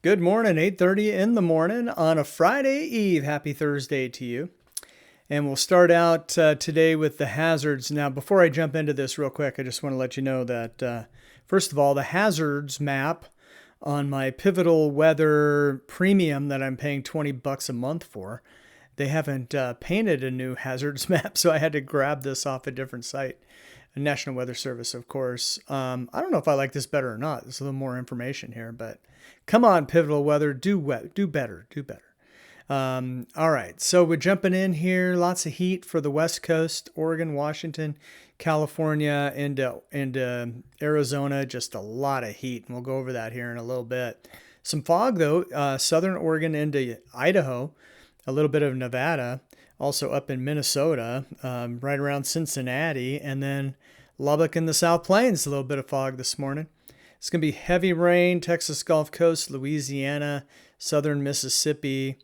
Good morning, 8:30 in the morning on a Friday Eve. Happy Thursday to you. And we'll start out today with the hazards. Now, before I jump into this real quick, I just want to let you know that, first of all, the hazards map on my Pivotal Weather Premium that I'm paying $20 a month for, they haven't painted a new hazards map, so I had to grab this off a different site. National Weather Service, of course. I don't know if I like this better or not. There's a little more information here, but come on, Pivotal Weather, do better, do better. All right, so we're jumping in here. Lots of heat for the West Coast, Oregon, Washington, California, into Arizona. Just a lot of heat, and we'll go over that here in a little bit. Some fog, though, southern Oregon into Idaho, a little bit of Nevada, also up in Minnesota, right around Cincinnati, and then Lubbock in the South Plains, a little bit of fog this morning. It's going to be heavy rain, Texas Gulf Coast, Louisiana, southern Mississippi,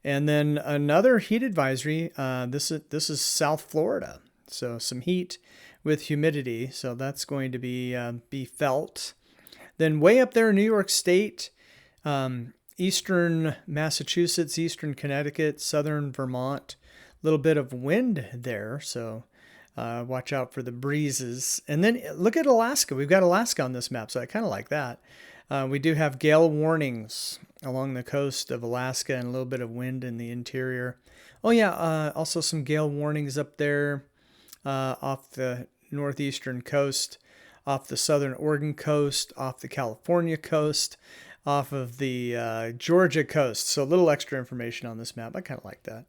and then another heat advisory. This is South Florida, so some heat with humidity, so that's going to be felt. Then way up there in New York State, eastern Massachusetts, eastern Connecticut, southern Vermont, a little bit of wind there, so watch out for the breezes. And then look at Alaska. We've got Alaska on this map, so I kind of like that. We do have gale warnings along the coast of Alaska and a little bit of wind in the interior. Oh yeah, also some gale warnings up there off the northeastern coast, off the southern Oregon coast, off the California coast, off of the Georgia coast. So a little extra information on this map. I kind of like that.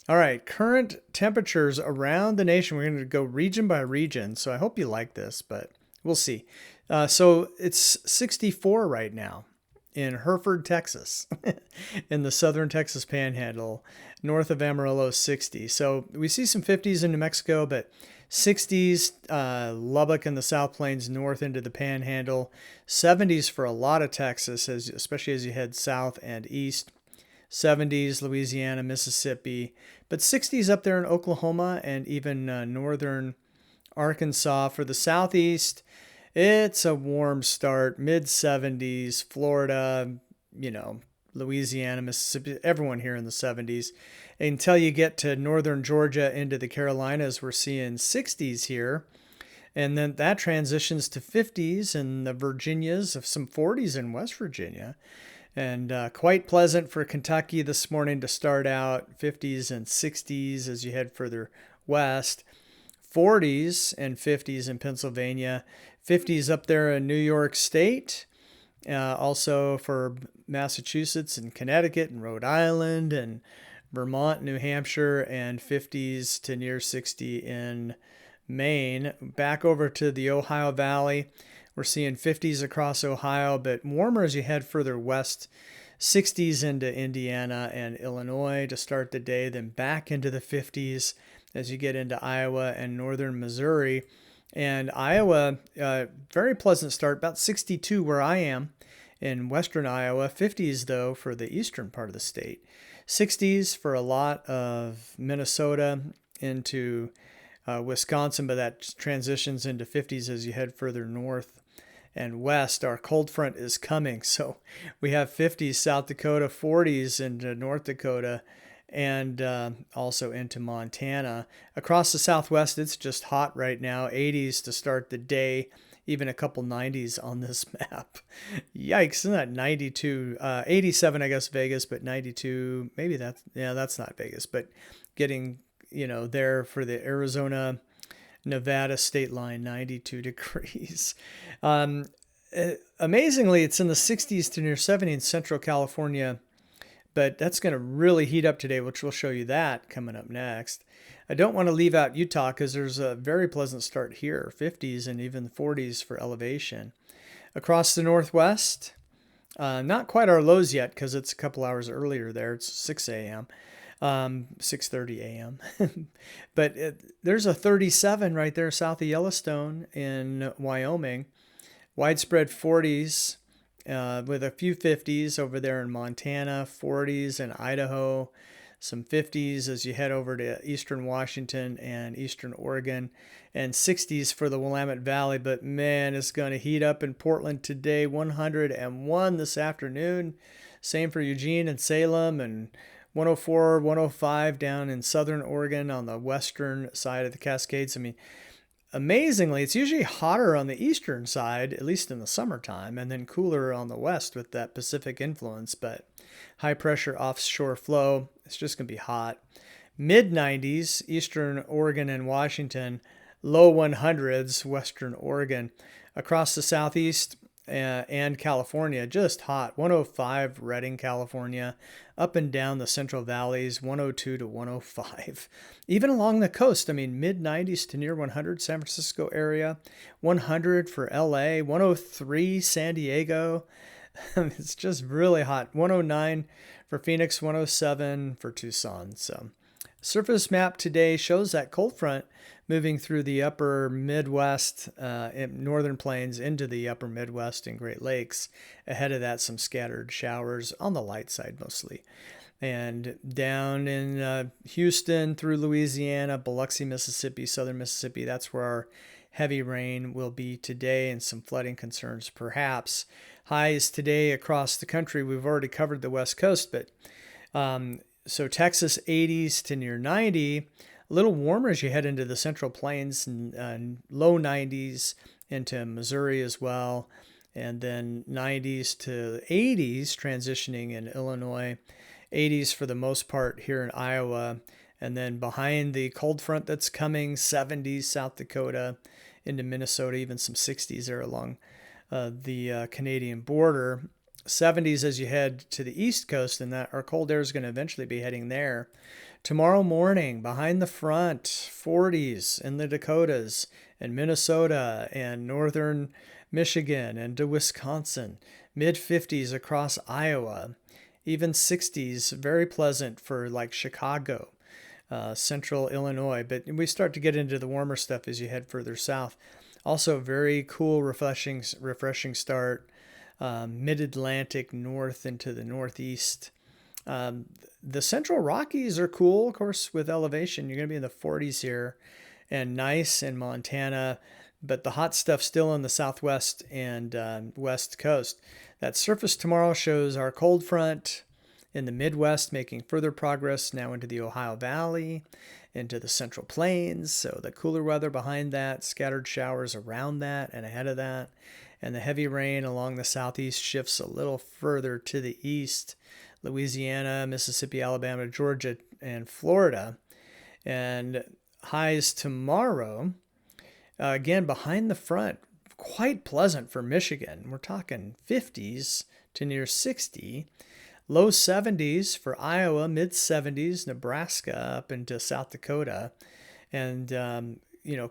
All right, current temperatures around the nation. We're going to go region by region, so I hope you like this, but we'll see. So it's 64 right now in Hereford, Texas, in the southern Texas Panhandle, north of Amarillo, 60. So we see some 50s in New Mexico, but 60s, Lubbock and the South Plains north into the Panhandle, 70s for a lot of Texas, especially as you head south and east. 70s, Louisiana, Mississippi, but 60s up there in Oklahoma and even northern Arkansas. For the southeast, it's a warm start, mid 70s, Florida, Louisiana, Mississippi, everyone here in the 70s. Until you get to northern Georgia into the Carolinas, we're seeing 60s here. And then that transitions to 50s in the Virginias, of some 40s in West Virginia. And quite pleasant for Kentucky this morning to start out, 50s and 60s as you head further west, 40s and 50s in Pennsylvania, 50s up there in New York State, also for Massachusetts and Connecticut and Rhode Island and Vermont, New Hampshire, and 50s to near 60 in Maine. Back over to the Ohio Valley. We're seeing 50s across Ohio, but warmer as you head further west, 60s into Indiana and Illinois to start the day, then back into the 50s as you get into Iowa and northern Missouri. And Iowa, very pleasant start, about 62 where I am in western Iowa, 50s though for the eastern part of the state, 60s for a lot of Minnesota into Wisconsin, but that transitions into 50s as you head further north and west. Our cold front is coming, so we have 50s South Dakota, 40s into North Dakota, and also into Montana. Across the Southwest, it's just hot right now, 80s to start the day, even a couple 90s on this map. Yikes, isn't that 92? 87, I guess, Vegas, but 92, maybe that's not Vegas, but getting, there for the Arizona Nevada state line, 92 degrees. Amazingly, it's in the 60s to near 70 in Central California, but that's going to really heat up today, which we'll show you that coming up next. I don't want to leave out Utah because there's a very pleasant start here, 50s and even 40s for elevation. Across the Northwest, not quite our lows yet because it's a couple hours earlier there. It's 6 a.m. 6:30 a.m. But there's a 37 right there south of Yellowstone in Wyoming. Widespread 40s with a few 50s over there in Montana, 40s in Idaho, some 50s as you head over to eastern Washington and eastern Oregon, and 60s for the Willamette Valley. But man, it's going to heat up in Portland today, 101 this afternoon. Same for Eugene and Salem, and 104, 105 down in southern Oregon on the western side of the Cascades. I mean, amazingly, it's usually hotter on the eastern side, at least in the summertime, and then cooler on the west with that Pacific influence. But high pressure offshore flow, it's just going to be hot. Mid 90s, eastern Oregon and Washington. Low 100s, western Oregon. Across the southeast and California, just hot. 105, Redding, California. Up and down the Central Valleys, 102 to 105. Even along the coast, I mean, mid 90s to near 100, San Francisco area. 100 for LA, 103, San Diego. It's just really hot. 109 for Phoenix, 107 for Tucson. So, surface map today shows that cold front moving through the upper Midwest, northern plains into the upper Midwest and Great Lakes. Ahead of that, some scattered showers on the light side mostly. And down in Houston through Louisiana, Biloxi, Mississippi, southern Mississippi, that's where our heavy rain will be today, and some flooding concerns perhaps. Highs today across the country. We've already covered the West Coast, but so Texas 80s to near 90. A little warmer as you head into the Central Plains, and low 90s into Missouri as well. And then 90s to 80s transitioning in Illinois. 80s for the most part here in Iowa. And then behind the cold front that's coming, 70s South Dakota into Minnesota, even some 60s there along the Canadian border. 70s as you head to the East Coast, and that our cold air is going to eventually be heading there. Tomorrow morning, behind the front, 40s in the Dakotas and Minnesota and northern Michigan and to Wisconsin. Mid 50s across Iowa. Even 60s, very pleasant for like Chicago, central Illinois. But we start to get into the warmer stuff as you head further south. Also very cool, refreshing start. Mid-Atlantic north into the northeast. The Central Rockies are cool, of course, with elevation. You're going to be in the 40s here, and nice in Montana, but the hot stuff still in the southwest and west coast. That surface tomorrow shows our cold front in the Midwest making further progress now into the Ohio Valley, into the Central Plains. So the cooler weather behind that, scattered showers around that and ahead of that. And the heavy rain along the southeast shifts a little further to the east. Louisiana, Mississippi, Alabama, Georgia, and Florida. And highs tomorrow, again, behind the front, quite pleasant for Michigan. We're talking 50s to near 60. Low 70s for Iowa, mid 70s, Nebraska up into South Dakota. And,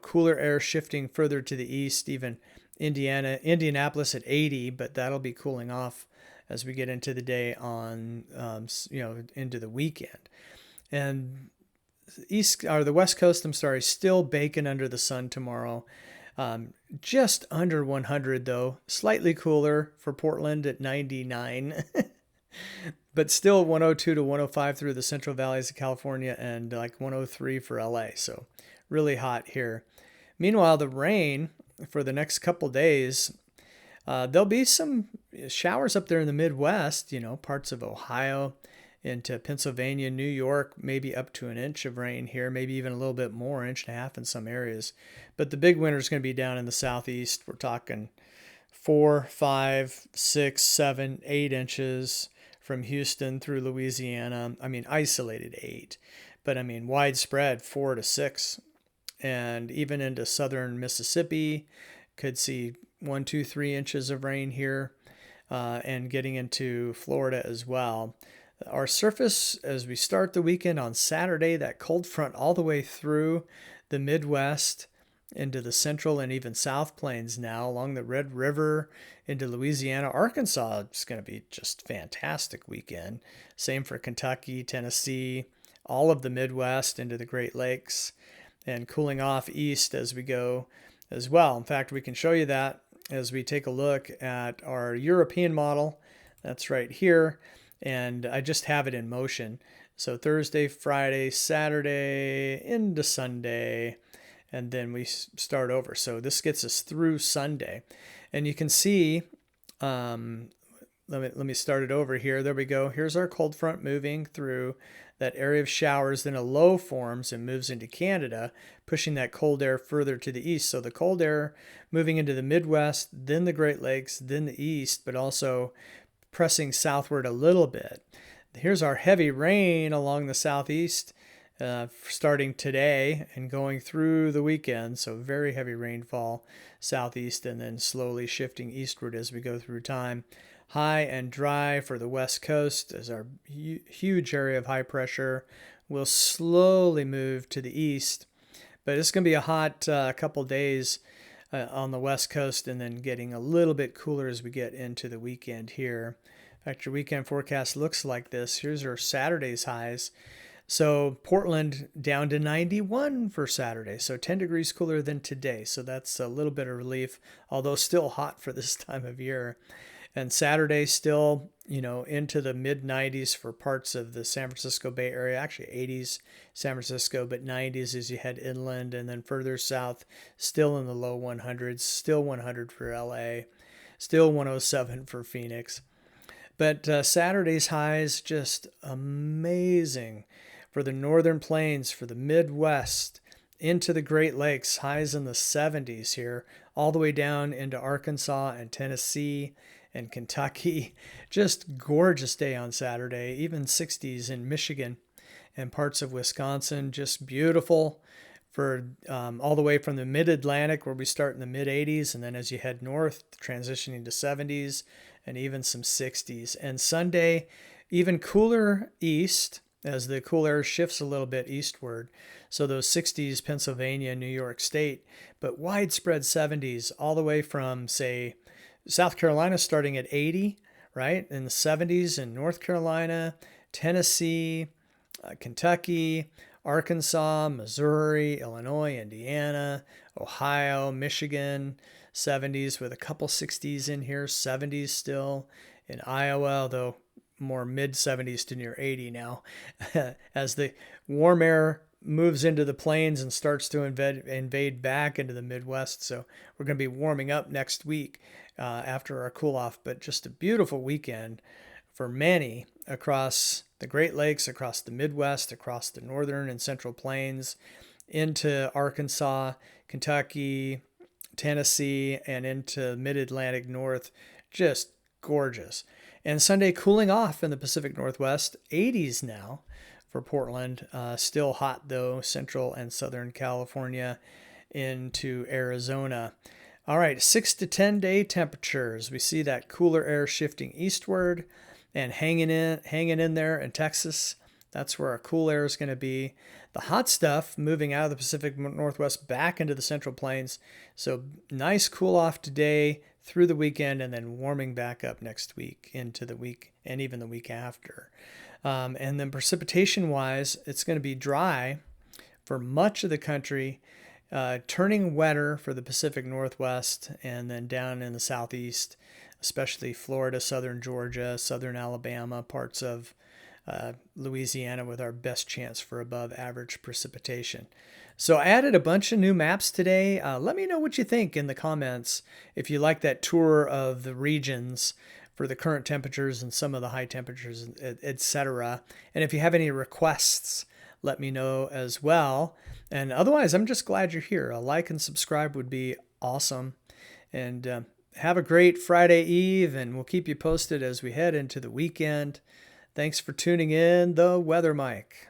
cooler air shifting further to the east, even Indianapolis at 80, but that'll be cooling off as we get into the day on, into the weekend. And the West Coast, still baking under the sun tomorrow. Just under 100 though, slightly cooler for Portland at 99, but still 102 to 105 through the Central Valleys of California, and like 103 for LA. So really hot here. Meanwhile, the rain for the next couple days, there'll be some showers up there in the Midwest, parts of Ohio into Pennsylvania, New York, maybe up to an inch of rain here, maybe even a little bit more, inch and a half in some areas. But the big winter is going to be down in the southeast. We're talking 4, 5, 6, 7, 8 inches from Houston through Louisiana. I mean, isolated 8, but I mean, widespread 4 to 6. And even into southern Mississippi, could see 1, 2, 3 inches of rain here, and getting into Florida as well. Our surface, as we start the weekend on Saturday, that cold front all the way through the Midwest into the central and even south plains now, along the Red River into Louisiana. Arkansas is going to be just fantastic weekend. Same for Kentucky, Tennessee, all of the Midwest into the Great Lakes, and cooling off east as we go as well. In fact, we can show you that as we take a look at our European model. That's right here. And I just have it in motion. So Thursday, Friday, Saturday, into Sunday, and then we start over. So this gets us through Sunday. And you can see, let me start it over here. There we go. Here's our cold front moving through that area of showers. Then a low forms and moves into Canada, pushing that cold air further to the east. So the cold air moving into the Midwest, then the Great Lakes, then the east, but also pressing southward a little bit. Here's our heavy rain along the southeast, starting today and going through the weekend. So very heavy rainfall southeast, and then slowly shifting eastward as we go through time. High and dry for the west coast as our huge area of high pressure will slowly move to the east. But it's going to be a hot couple days on the west coast, and then getting a little bit cooler as we get into the weekend here. In fact, your weekend forecast looks like this. Here's our Saturday's highs. So Portland down to 91 for Saturday, so 10 degrees cooler than today. So that's a little bit of relief, although still hot for this time of year. And Saturday still, into the mid 90s for parts of the San Francisco Bay Area, actually 80s San Francisco, but 90s as you head inland, and then further south, still in the low 100s, still 100 for LA, still 107 for Phoenix. But Saturday's highs just amazing for the northern plains, for the Midwest, into the Great Lakes, highs in the 70s here, all the way down into Arkansas and Tennessee and Kentucky. Just gorgeous day on Saturday, even 60s in Michigan and parts of Wisconsin. Just beautiful for all the way from the mid-Atlantic, where we start in the mid-80s, and then as you head north, transitioning to 70s and even some 60s. And Sunday, even cooler east as the cool air shifts a little bit eastward. So those 60s, Pennsylvania, New York State, but widespread 70s all the way from, say, South Carolina starting at 80, right? In the 70s in North Carolina, Tennessee, Kentucky, Arkansas, Missouri, Illinois, Indiana, Ohio, Michigan, 70s with a couple 60s in here, 70s still in Iowa, although more mid 70s to near 80 now. As the warm air moves into the plains and starts to invade back into the Midwest. So we're going to be warming up next week after our cool off, but just a beautiful weekend for many across the Great Lakes, across the Midwest, across the northern and central plains, into Arkansas, Kentucky, Tennessee, and into mid-Atlantic north. Just gorgeous. And Sunday cooling off in the Pacific Northwest, 80s now for Portland. Still hot though, central and southern California into Arizona. All right, 6 to 10 day temperatures. We see that cooler air shifting eastward and hanging in there in Texas. That's where our cool air is going to be. The hot stuff moving out of the Pacific Northwest back into the Central Plains. So nice cool off today through the weekend, and then warming back up next week into the week and even the week after. And then precipitation wise, it's going to be dry for much of the country, turning wetter for the Pacific Northwest, and then down in the southeast, especially Florida, southern Georgia, southern Alabama, parts of Louisiana, with our best chance for above average precipitation. So I added a bunch of new maps today. Let me know what you think in the comments if you like that tour of the regions for the current temperatures and some of the high temperatures, etc. And if you have any requests, let me know as well. And otherwise, I'm just glad you're here. A like and subscribe would be awesome. And have a great Friday Eve, and we'll keep you posted as we head into the weekend. Thanks for tuning in, The Weather Mike.